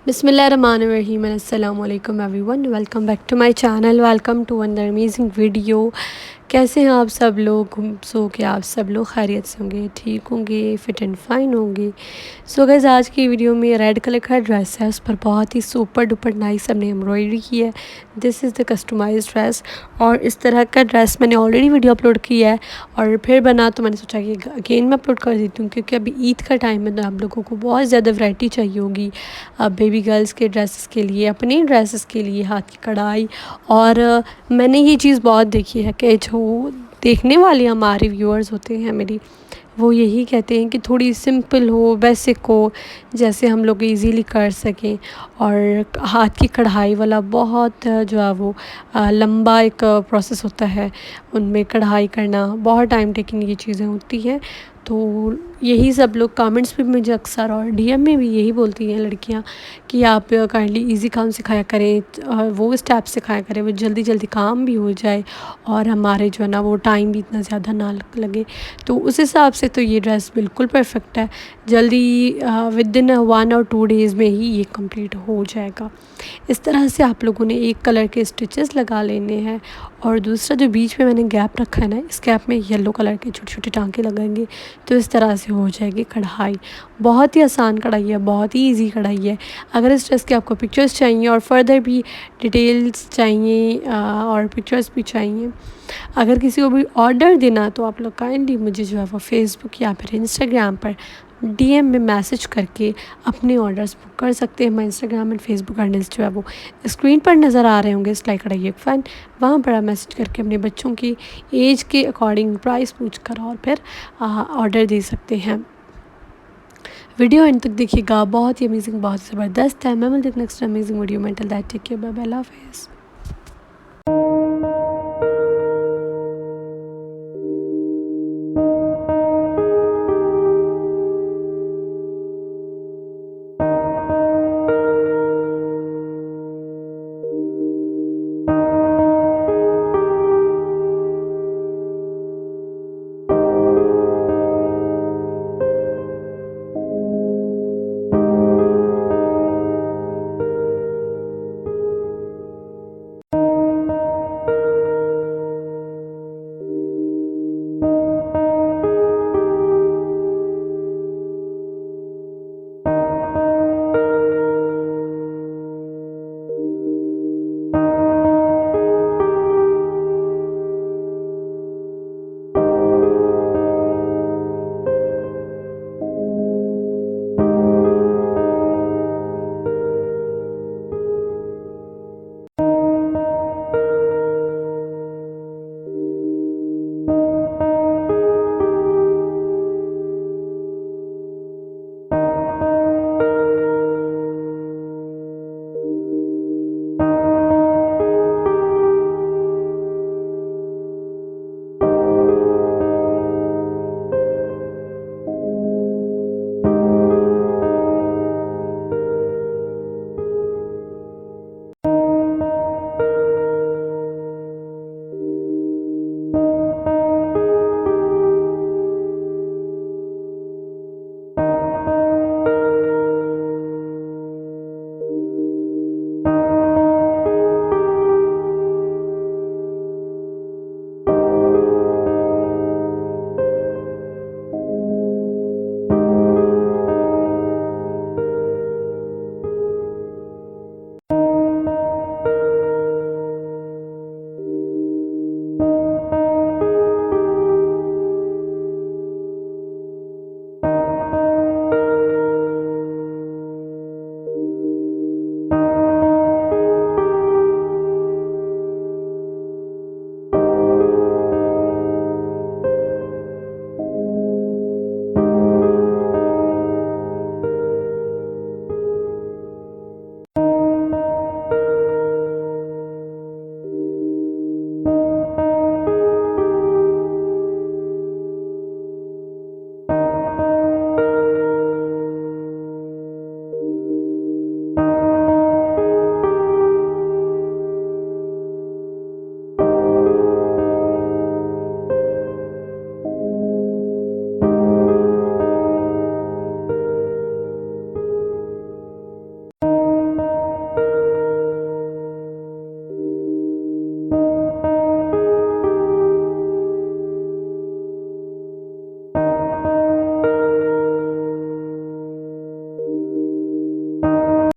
बिस्मिल्लाहिर्रहमानिर्रहीम अस्सलाम वालेकुम everyone, welcome back to my channel. Welcome to another amazing video. कैसे हैं आप सब लोग? सो कि आप सब लोग खैरियत से होंगे, ठीक होंगे, फ़िट एंड फाइन होंगे। सो गाइस, आज की वीडियो में रेड कलर का ड्रेस है, उस पर बहुत ही सुपर डुपर नाइस हमने एम्ब्रॉयडरी की है। This is the customised dress. और इस तरह का ड्रेस मैंने ऑलरेडी वीडियो अपलोड किया है और फिर बना तो मैंने सोचा कि अगेन मैं अपलोड कर देती हूँ, क्योंकि अभी ईद का टाइम है तो आप लोगों को बहुत ज़्यादा वैरायटी चाहिए होगी बेबी गर्ल्स के ड्रेसेस के लिए, अपने ड्रेसेस के लिए, हाथ की कढ़ाई। और मैंने ये चीज़ बहुत देखी है कि जो देखने वाले हमारे व्यूअर्स होते हैं मेरी, वो यही कहते हैं कि थोड़ी सिंपल हो, बेसिक हो, जैसे हम लोग इजीली कर सकें। और हाथ की कढ़ाई वाला बहुत जो है वो लंबा एक प्रोसेस होता है, उनमें कढ़ाई करना बहुत टाइम टेकिंग ये चीज़ें होती हैं। तो यही सब लोग कमेंट्स पे मुझे अक्सर और डीएम में भी यही बोलती हैं लड़कियां कि आप काइंडली इजी काम सिखाया करें, वो स्टेप सिखाया करें, वो जल्दी जल्दी काम भी हो जाए और हमारे जो है ना वो टाइम भी इतना ज़्यादा ना लगे। तो उस हिसाब से तो ये ड्रेस बिल्कुल परफेक्ट है। जल्दी विद इन 1 और 2 डेज़ में ही ये कंप्लीट हो जाएगा। इस तरह से आप लोगों ने एक कलर के स्टिचेस लगा लेने हैं और दूसरा जो बीच में मैंने गैप रखा है ना, इस गैप में येलो कलर के छोटे छोटे टांके लगेंगे। तो इस तरह से हो जाएगी कढ़ाई। बहुत ही आसान कढ़ाई है, बहुत ही इजी कढ़ाई है। अगर इस ड्रेस के आपको पिक्चर्स चाहिए और फर्दर भी डिटेल्स चाहिए और पिक्चर्स भी चाहिए, अगर किसी को भी ऑर्डर देना तो आप लोग काइंडली मुझे जो है वो फेसबुक या फिर इंस्टाग्राम पर डीएम में मैसेज करके अपने ऑर्डर्स बुक कर सकते हैं। मैं इंस्टाग्राम एंड फेसबुक हैंडल्स जो है वो स्क्रीन पर नज़र आ रहे होंगे, सिलाई कढ़ाई एक फ़ैन, वहाँ पर आप मैसेज करके अपने बच्चों की एज के अकॉर्डिंग प्राइस पूछ कर और फिर ऑर्डर दे सकते हैं। वीडियो एंड तक देखिएगा, बहुत ही अमेजिंग, बहुत ज़बरदस्त है। मैं मिलती हूँ नेक्स्ट अमेजिंग वीडियो में। Till that take care, bye bye, अल्लाह हाफ़िज़।